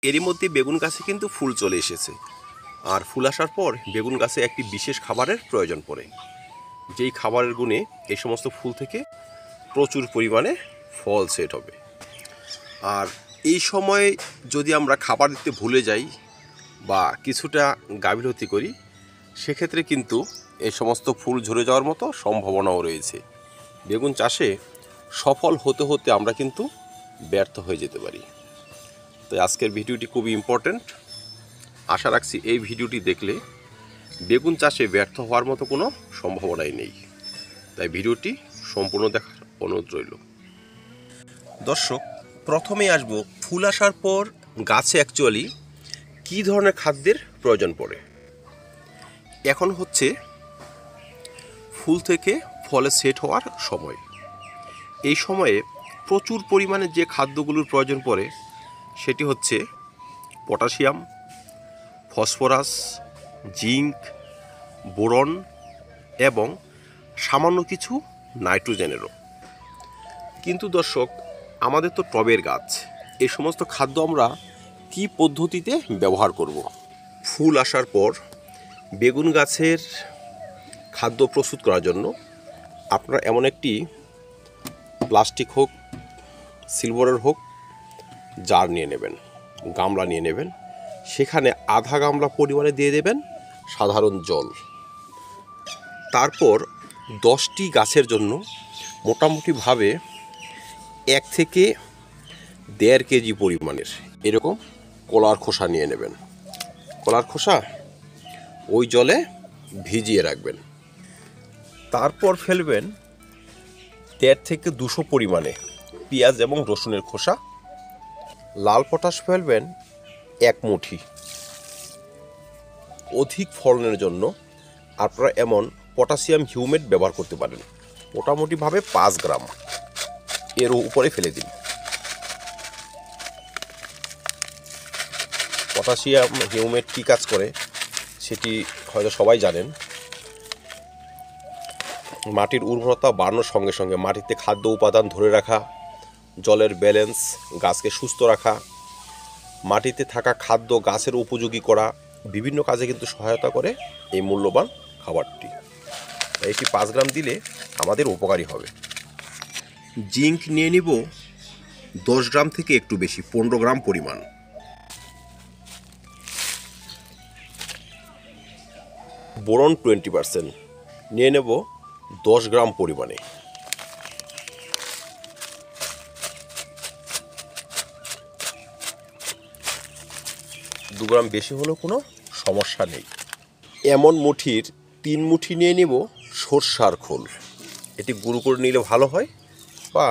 এরই মধ্যে বেগুন গাছে কিন্তু ফুল চলে এসেছে। আর ফুল আসার পর বেগুন গাছে একটি বিশেষ খাবারের প্রয়োজন পড়ে, যেই খাবারের গুণে এই সমস্ত ফুল থেকে প্রচুর পরিমাণে ফল সেট হবে। আর এই সময় যদি আমরা খাবার দিতে ভুলে যাই বা কিছুটা গাফিলতি করি, সেক্ষেত্রে কিন্তু এই সমস্ত ফুল ঝরে যাওয়ার মতো সম্ভাবনাও রয়েছে। বেগুন চাষে সফল হতে হতে আমরা কিন্তু ব্যর্থ হয়ে যেতে পারি। তো আজকের ভিডিওটি খুবই ইম্পর্ট্যান্ট। আশা রাখছি এই ভিডিওটি দেখলে বেগুন চাষে ব্যর্থ হওয়ার মতো কোনো সম্ভাবনাই নেই। তাই ভিডিওটি সম্পূর্ণ দেখার অনুরোধ রইল। দর্শক, প্রথমেই আসবো ফুল আসার পর গাছে অ্যাকচুয়ালি কী ধরনের খাদ্যের প্রয়োজন পড়ে। এখন হচ্ছে ফুল থেকে ফলে সেট হওয়ার সময়। এই সময়ে প্রচুর পরিমাণে যে খাদ্যগুলোর প্রয়োজন পড়ে সেটি হচ্ছে পটাশিয়াম, ফসফরাস, জিঙ্ক, বোরন এবং সামান্য কিছু নাইট্রোজেনেরও। কিন্তু দর্শক, আমাদের তো টবের গাছ, এই সমস্ত খাদ্য আমরা কী পদ্ধতিতে ব্যবহার করব? ফুল আসার পর বেগুন গাছের খাদ্য প্রস্তুত করার জন্য আপনারা এমন একটি প্লাস্টিক হোক, সিলভারের হোক, জার নিয়ে নেবেন, গামলা নিয়ে নেবেন। সেখানে আধা গামলা পরিমাণে দিয়ে দেবেন সাধারণ জল। তারপর 10টি গাছের জন্য মোটামুটিভাবে 1 থেকে 1.5 কেজি পরিমাণের এরকম কলার খোসা নিয়ে নেবেন। কলার খোসা ওই জলে ভিজিয়ে রাখবেন। তারপর ফেলবেন 1.5 থেকে 200 পরিমাণে পেঁয়াজ এবং রসুনের খোসা। লাল পটাশ ফেলবেন 1 মুঠি। অধিক ফলনের জন্য আপনারা এমন পটাশিয়াম হিউমেট ব্যবহার করতে পারেন, মোটামুটিভাবে 5 গ্রাম এর উপরে ফেলে দিন। পটাশিয়াম হিউমেট কী কাজ করে সেটি হয়তো সবাই জানেন। মাটির উর্বরতা বাড়ানোর সঙ্গে সঙ্গে মাটিতে খাদ্য উপাদান ধরে রাখা, জলের ব্যালেন্স, গাছকে সুস্থ রাখা, মাটিতে থাকা খাদ্য গাছের উপযোগী করা, বিভিন্ন কাজে কিন্তু সহায়তা করে এই মূল্যবান খাবারটি। এটি 5 গ্রাম দিলে আমাদের উপকারী হবে। জিঙ্ক নিয়ে নিব 10 গ্রাম থেকে একটু বেশি, 15 গ্রাম পরিমাণ। বোরন 20% নিয়ে নেব 10 গ্রাম পরিমাণে। দু গ্রাম বেশি হলেও কোনো সমস্যা নেই। এমন মুঠির 3 মুঠি নিয়ে নিব সরষার খোল। এটি গুঁড়ো করে নিলে ভালো হয়, বা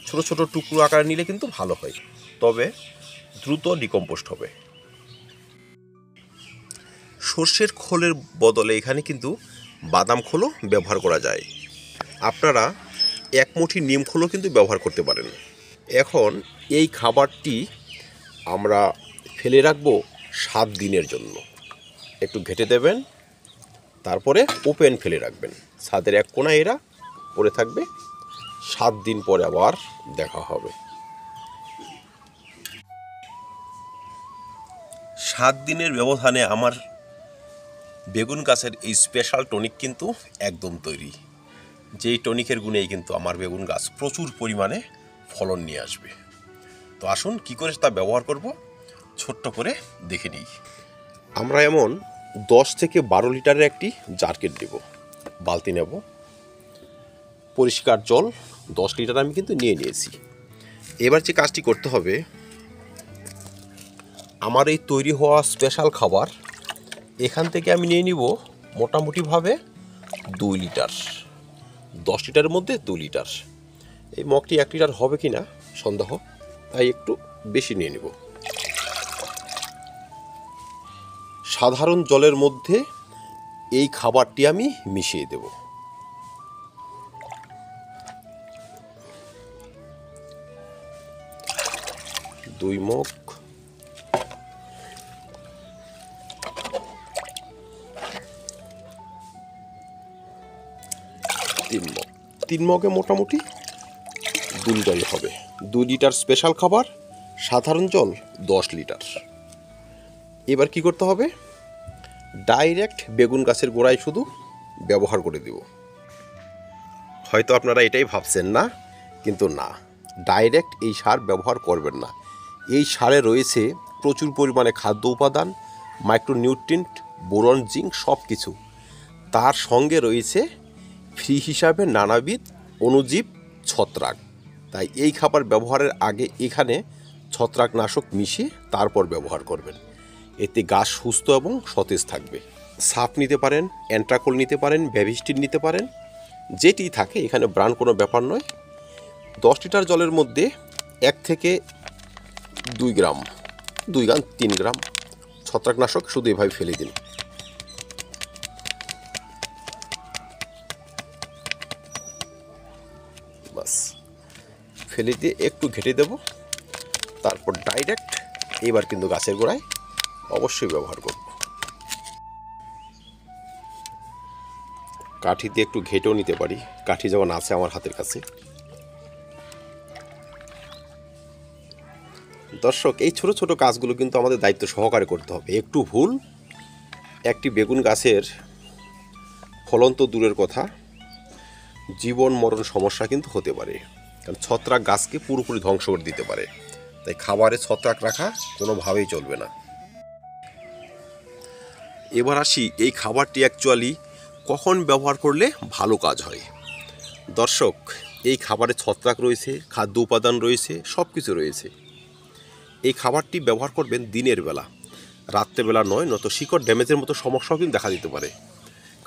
ছোট ছোট টুকরো আকারে নিলে কিন্তু ভালো হয়, তবে দ্রুত ডিকম্পোস্ট হবে। সর্ষের খোলের বদলে এখানে কিন্তু বাদাম খোলও ব্যবহার করা যায়। আপনারা 1 মুঠি নিম খোলও কিন্তু ব্যবহার করতে পারেন। এখন এই খাবারটি আমরা ফেলে রাখবো 7 দিনের জন্য। একটু ঘেটে দেবেন, তারপরে ওপেন ফেলে রাখবেন। ছাদের এক কোণায় এরা পড়ে থাকবে। 7 দিন পরে আবার দেখা হবে। 7 দিনের ব্যবধানে আমার বেগুন গাছের এই স্পেশাল টনিক কিন্তু একদম তৈরি। যেই টনিকের গুণেই কিন্তু আমার বেগুন গাছ প্রচুর পরিমাণে ফলন নিয়ে আসবে। তো আসুন কী করে তা ব্যবহার করব ছোট্ট করে দেখে নিই। আমরা এমন 10 থেকে 12 লিটারের একটি জারকেট দেব, বালতি নেব, পরিষ্কার জল 10 লিটার আমি কিন্তু নিয়ে নিয়েছি। এবার যে কাজটি করতে হবে, আমার এই তৈরি হওয়া স্পেশাল খাবার এখান থেকে আমি নিয়ে নিব মোটামুটিভাবে 2 লিটার। 10 লিটারের মধ্যে 2 লিটার। এই মগটি 1 লিটার হবে কি না সন্দেহ, তাই একটু বেশি নিয়ে নিব। সাধারণ জলের মধ্যে এই খাবারটি আমি মিশিয়ে দেব। দুই মগ। 3 মগে মোটামুটি 2 লিটারই হবে। 2 লিটার স্পেশাল খাবার সাধারণ জল 10 লিটার। এবার কি করতে হবে, ডাইরেক্ট বেগুন গাছের গোড়ায় শুধু ব্যবহার করে দেব। হয়তো আপনারা এটাই ভাবছেন না, কিন্তু না, ডাইরেক্ট এই সার ব্যবহার করবেন না। এই সারে রয়েছে প্রচুর পরিমাণে খাদ্য উপাদান, মাইক্রোনিউট্রিয়েন্ট, বোরন, জিঙ্ক সব কিছু। তার সঙ্গে রয়েছে ফ্রি হিসাবে নানাবিধ অণুজীব, ছত্রাক। তাই এই খাবার ব্যবহারের আগে এখানে ছত্রাকনাশক মিশিয়ে তারপর ব্যবহার করবেন। এতে গাছ সুস্থ এবং সতেজ থাকবে। সাপ নিতে পারেন, অ্যান্ট্রাকোল নিতে পারেন, ব্যাভিস্টিন নিতে পারেন, যেটি থাকে, এখানে ব্র্যান্ড কোনো ব্যাপার নয়। 10 লিটার জলের মধ্যে 1 থেকে 2 গ্রাম, 3 গ্রাম ছত্রাকনাশক শুধু এভাবে ফেলে দিন। বাস, ফেলে দিয়ে একটু ঘেটে দেব, তারপর ডাইরেক্ট এবার কিন্তু গাছের গোড়ায় অবশ্যই ব্যবহার করব। কাঠি দিয়ে একটু ঘেটেও নিতে পারি, কাঠি যেমন আছে আমার হাতের কাছে। দর্শক, এই ছোট ছোট কাজগুলো কিন্তু আমাদের দায়িত্ব সহকারে করতে হবে। একটু ভুল, একটি বেগুন গাছের ফলন তো দূরের কথা, জীবন মরণ সমস্যা কিন্তু হতে পারে। কারণ ছত্রাক গাছকে পুরোপুরি ধ্বংস করে দিতে পারে। তাই খাবারে ছত্রাক রাখা কোনোভাবেই চলবে না। এবার আসি, এই খাবারটি অ্যাকচুয়ালি কখন ব্যবহার করলে ভালো কাজ হয়। দর্শক, এই খাবারে ছত্রাক রয়েছে, খাদ্য উপাদান রয়েছে, সব কিছু রয়েছে। এই খাবারটি ব্যবহার করবেন দিনের বেলা, রাত্রেবেলা নয়, নয়তো শিকড় ড্যামেজের মতো সমস্যাও কিন্তু দেখা দিতে পারে।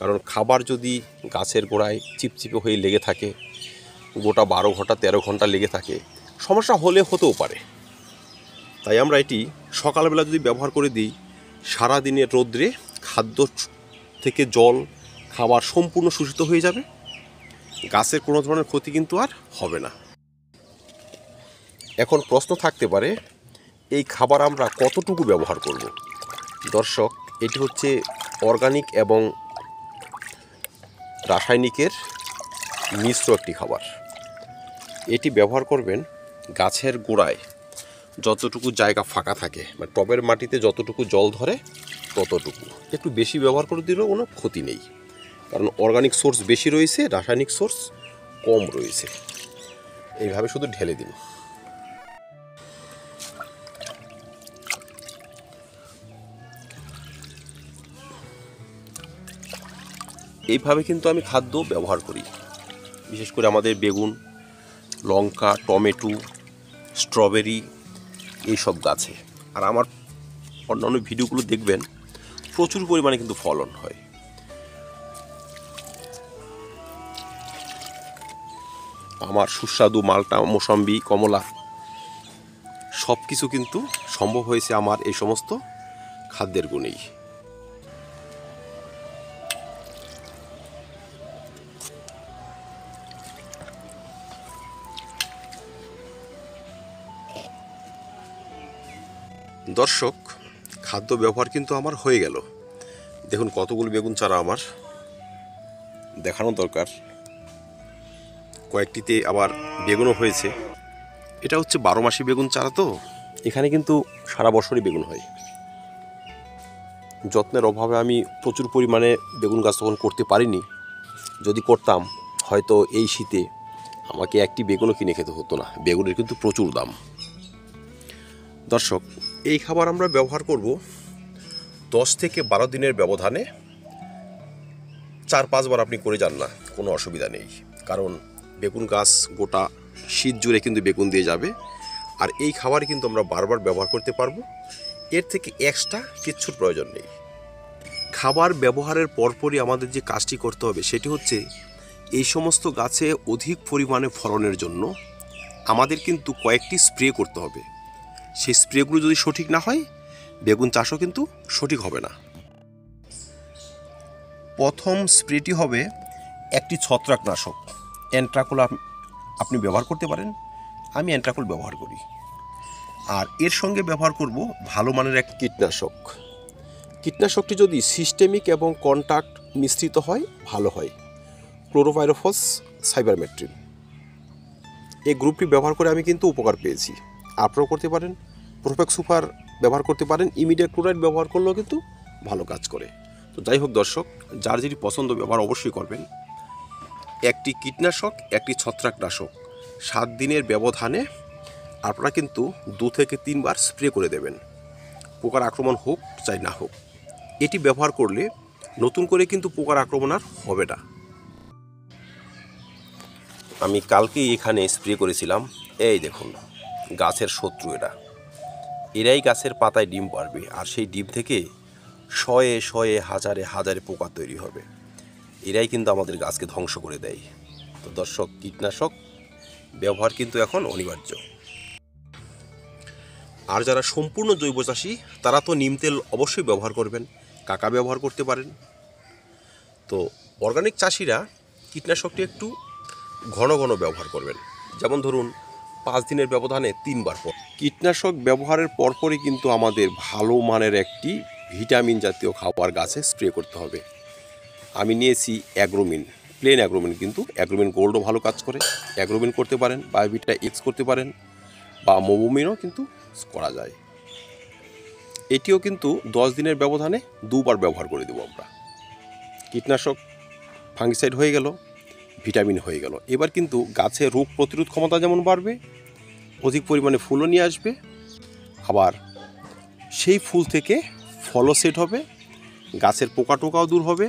কারণ খাবার যদি গাছের গোড়ায় চিপচিপে হয়ে লেগে থাকে, গোটা 12 ঘন্টা 13 ঘন্টা লেগে থাকে, সমস্যা হতেও পারে। তাই আমরা এটি সকালবেলা যদি ব্যবহার করে দিই, সারাদিনের রৌদ্রে খাদ্য থেকে জল, খাবার সম্পূর্ণ শোষিত হয়ে যাবে, গাছের কোনো ধরনের ক্ষতি কিন্তু আর হবে না। এখন প্রশ্ন থাকতে পারে, এই খাবার আমরা কতটুকু ব্যবহার করব? দর্শক, এটি হচ্ছে অর্গানিক এবং রাসায়নিকের মিশ্র একটি খাবার। এটি ব্যবহার করবেন গাছের গোড়ায় যতটুকু জায়গা ফাঁকা থাকে, মানে টবের মাটিতে যতটুকু জল ধরে ততটুকু। একটু বেশি ব্যবহার করে দিলেও কোনো ক্ষতি নেই, কারণ অর্গানিক সোর্স বেশি রয়েছে, রাসায়নিক সোর্স কম রয়েছে। এইভাবে শুধু ঢেলে দিন। এইভাবে কিন্তু আমি খাদ্য ব্যবহার করি, বিশেষ করে আমাদের বেগুন, লঙ্কা, টমেটো, স্ট্রবেরি এইসব গাছে। আর আমার অন্যান্য ভিডিওগুলো দেখবেন, প্রচুর পরিমাণে কিন্তু ফলন হয়। আমার সুস্বাদু মালটা, মৌসম্বি, কমলা সব কিছু কিন্তু সম্ভব হয়েছে আমার এই সমস্ত খাদ্যের গুণেই। দর্শক, খাদ্য ব্যবহার কিন্তু আমার হয়ে গেল। দেখুন কতগুলো বেগুন চারা আমার দেখানো দরকার। কয়েকটিতে আবার বেগুনও হয়েছে। এটা হচ্ছে 12 মাসি বেগুন চারা, তো এখানে কিন্তু সারা বছরই বেগুন হয়। যত্নের অভাবে আমি প্রচুর পরিমাণে বেগুন গাছ তখন করতে পারিনি। যদি করতাম, হয়তো এই শীতে আমাকে একটি বেগুনও কিনে খেতে হতো না। বেগুনের কিন্তু প্রচুর দাম। দর্শক, এই খাবার আমরা ব্যবহার করব 10 থেকে 12 দিনের ব্যবধানে। 4-5 বার আপনি করে যান না, কোনো অসুবিধা নেই। কারণ বেগুন গাছ গোটা শীত জুড়ে কিন্তু বেগুন দিয়ে যাবে। আর এই খাবার কিন্তু আমরা বারবার ব্যবহার করতে পারবো। এর থেকে এক্সট্রা কিচ্ছুর প্রয়োজন নেই। খাবার ব্যবহারের পরপরই আমাদের যে কাজটি করতে হবে সেটি হচ্ছে, এই সমস্ত গাছে অধিক পরিমাণে ফলনের জন্য আমাদের কিন্তু কয়েকটি স্প্রে করতে হবে। সেই স্প্রেগুলো যদি সঠিক না হয়, বেগুন চাষও কিন্তু সঠিক হবে না। প্রথম স্প্রেটি হবে একটি ছত্রাকনাশক। অ্যান্ট্রাকোল আপনি ব্যবহার করতে পারেন, আমি অ্যান্ট্রাকোল ব্যবহার করি। আর এর সঙ্গে ব্যবহার করব ভালো মানের এক কীটনাশক। কীটনাশকটি যদি সিস্টেমিক এবং কন্ট্যাক্ট মিশ্রিত হয় ভালো হয়। ক্লোরোপাইরিফস, সাইবারমেট্রিন, এই গ্রুপটি ব্যবহার করে আমি কিন্তু উপকার পেয়েছি। আপনারাও করতে পারেন। প্রোফেক্স সুপার ব্যবহার করতে পারেন, ইমিডিয়েট ক্লোরাইড ব্যবহার করলেও কিন্তু ভালো কাজ করে। তো যাই হোক দর্শক, যার যেটি পছন্দ ব্যবহার অবশ্যই করবেন। একটি কীটনাশক, একটি ছত্রাকনাশক 7 দিনের ব্যবধানে আপনারা কিন্তু 2 থেকে 3 বার স্প্রে করে দেবেন, পোকার আক্রমণ হোক চাই না হোক। এটি ব্যবহার করলে নতুন করে কিন্তু পোকার আক্রমণ আর হবে না। আমি কালকেই এখানে স্প্রে করেছিলাম। এই দেখুন, গাছের শত্রু এরাই গাছের পাতায় ডিম পারবে, আর সেই ডিম থেকে শয়ে শয়ে হাজারে হাজারে পোকা তৈরি হবে। এরাই কিন্তু আমাদের গাছকে ধ্বংস করে দেয়। তো দর্শক, কীটনাশক ব্যবহার কিন্তু এখন অনিবার্য। আর যারা সম্পূর্ণ জৈব চাষি তারা তো নিম তেল অবশ্যই ব্যবহার করবেন, কাকা ব্যবহার করতে পারেন। তো অর্গানিক চাষিরা কীটনাশকটি একটু ঘন ঘন ব্যবহার করবেন, যেমন ধরুন 5 দিনের ব্যবধানে 3 বার পর। কীটনাশক ব্যবহারের পরপরই কিন্তু আমাদের ভালো মানের একটি ভিটামিন জাতীয় খাবার গাছে স্প্রে করতে হবে। আমি নিয়েছি অ্যাগ্রোমিন, প্লেন অ্যাগ্রোমিন, কিন্তু অ্যাগ্রোমিন গোল্ডও ভালো কাজ করে। অ্যাগ্রোমিন করতে পারেন, বায়োভিটা এক্স করতে পারেন, বা মোবোমিনও কিন্তু করা যায়। এটিও কিন্তু 10 দিনের ব্যবধানে 2 বার ব্যবহার করে দেবো আমরা। কীটনাশক ফাঙ্গিসাইড হয়ে গেল, ভিটামিন হয়ে গেল। এবার কিন্তু গাছে রোগ প্রতিরোধ ক্ষমতা যেমন বাড়বে, অধিক পরিমাণে ফুলও নিয়ে আসবে, আবার সেই ফুল থেকে ফলও সেট হবে, গাছের পোকা টোকাও দূর হবে,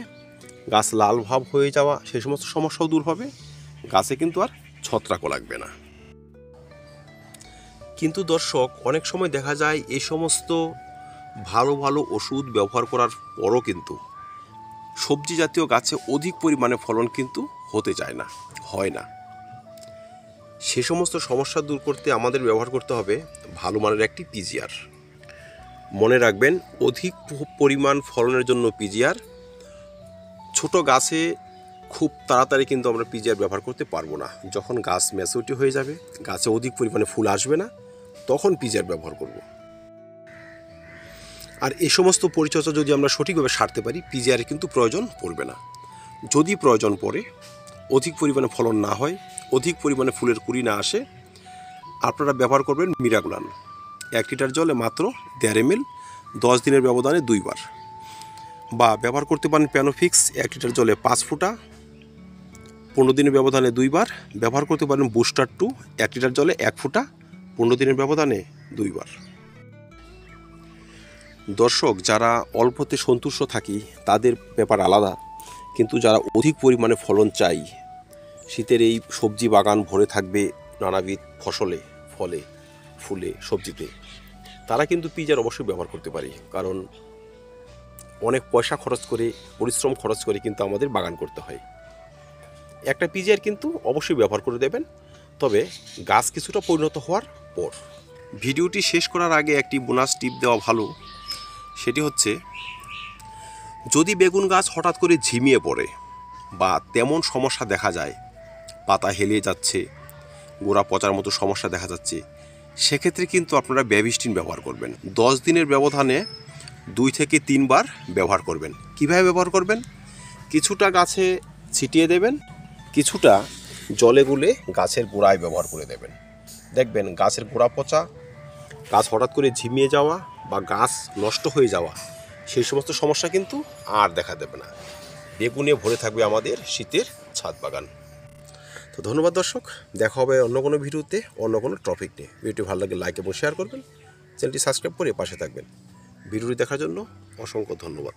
গাছ লাল ভাব হয়ে যাওয়া সেই সমস্ত সমস্যাও দূর হবে, গাছে কিন্তু আর ছত্রাকও লাগবে না। কিন্তু দর্শক, অনেক সময় দেখা যায় এই সমস্ত ভালো ভালো ওষুধ ব্যবহার করার পরও কিন্তু সবজি জাতীয় গাছে অধিক পরিমাণে ফলন কিন্তু হতে চায় না, হয় না। সে সমস্ত সমস্যা দূর করতে আমাদের ব্যবহার করতে হবে ভালো মানের একটি পিজিআর। মনে রাখবেন, অধিক পরিমাণ ফলনের জন্য পিজিআর। ছোট গাছে খুব তাড়াতাড়ি কিন্তু আমরা পিজিআর ব্যবহার করতে পারবো না। যখন গাছ ম্যাচুরিটি হয়ে যাবে, গাছে অধিক পরিমাণে ফুল আসবে না, তখন পিজিআর ব্যবহার করব। আর এই সমস্ত পরিচর্যা যদি আমরা সঠিকভাবে সারতে পারি, পিজিআর কিন্তু প্রয়োজন পড়বে না। যদি প্রয়োজন পড়ে, অধিক পরিমাণে ফলন না হয়, অধিক পরিমাণে ফুলের কুড়ি না আসে, আপনারা ব্যবহার করবেন মিরাগুলান 1 লিটার জলে মাত্র 1.5 ml, 10 দিনের ব্যবধানে 2 বার। বা ব্যবহার করতে পারেন প্যানোফিক্স 1 লিটার জলে 5 ফোঁটা, 15 দিনের ব্যবধানে 2 বার। ব্যবহার করতে পারেন বুস্টার 2 1 লিটার জলে 1 ফোঁটা, 15 দিনের ব্যবধানে 2 বার। দর্শক, যারা অল্পতে সন্তুষ্ট থাকি তাদের ব্যাপার আলাদা, কিন্তু যারা অধিক পরিমাণে ফলন চাই, শীতের এই সবজি বাগান ভরে থাকবে নানাবিধ ফসলে, ফলে, ফুলে, সবজিতে, তারা কিন্তু পিজিআর অবশ্যই ব্যবহার করতে পারে। কারণ অনেক পয়সা খরচ করে, পরিশ্রম খরচ করে কিন্তু আমাদের বাগান করতে হয়। একটা পিজিআর কিন্তু অবশ্যই ব্যবহার করে দেবেন, তবে গাছ কিছুটা পরিণত হওয়ার পর। ভিডিওটি শেষ করার আগে একটি বোনাস টিপ দেওয়া ভালো। সেটি হচ্ছে, যদি বেগুন গাছ হঠাৎ করে ঝিমিয়ে পড়ে বা তেমন সমস্যা দেখা যায়, পাতা হেলে যাচ্ছে, গোড়া পচার মতো সমস্যা দেখা যাচ্ছে, সেক্ষেত্রে কিন্তু আপনারা ব্যাভিস্টিন ব্যবহার করবেন। 10 দিনের ব্যবধানে 2 থেকে 3 বার ব্যবহার করবেন। কিভাবে ব্যবহার করবেন? কিছুটা গাছে ছিটিয়ে দেবেন, কিছুটা জলে গুলে গাছের গোড়ায় ব্যবহার করে দেবেন। দেখবেন গাছের গোড়া পচা, গাছ হঠাৎ করে ঝিমিয়ে যাওয়া বা গাছ নষ্ট হয়ে যাওয়া, সেই সমস্ত সমস্যা কিন্তু আর দেখা দেবে না। বেগুনে ভরে থাকবে আমাদের শীতের ছাদ বাগান। তো ধন্যবাদ দর্শক, দেখা হবে অন্য কোনো ভিডিওতে, অন্য কোনো টপিক নিয়ে। ভিডিওটি ভালো লাগলে লাইক এবং শেয়ার করবেন, চ্যানেলটি সাবস্ক্রাইব করে পাশে থাকবেন। ভিডিওটি দেখার জন্য অসংখ্য ধন্যবাদ।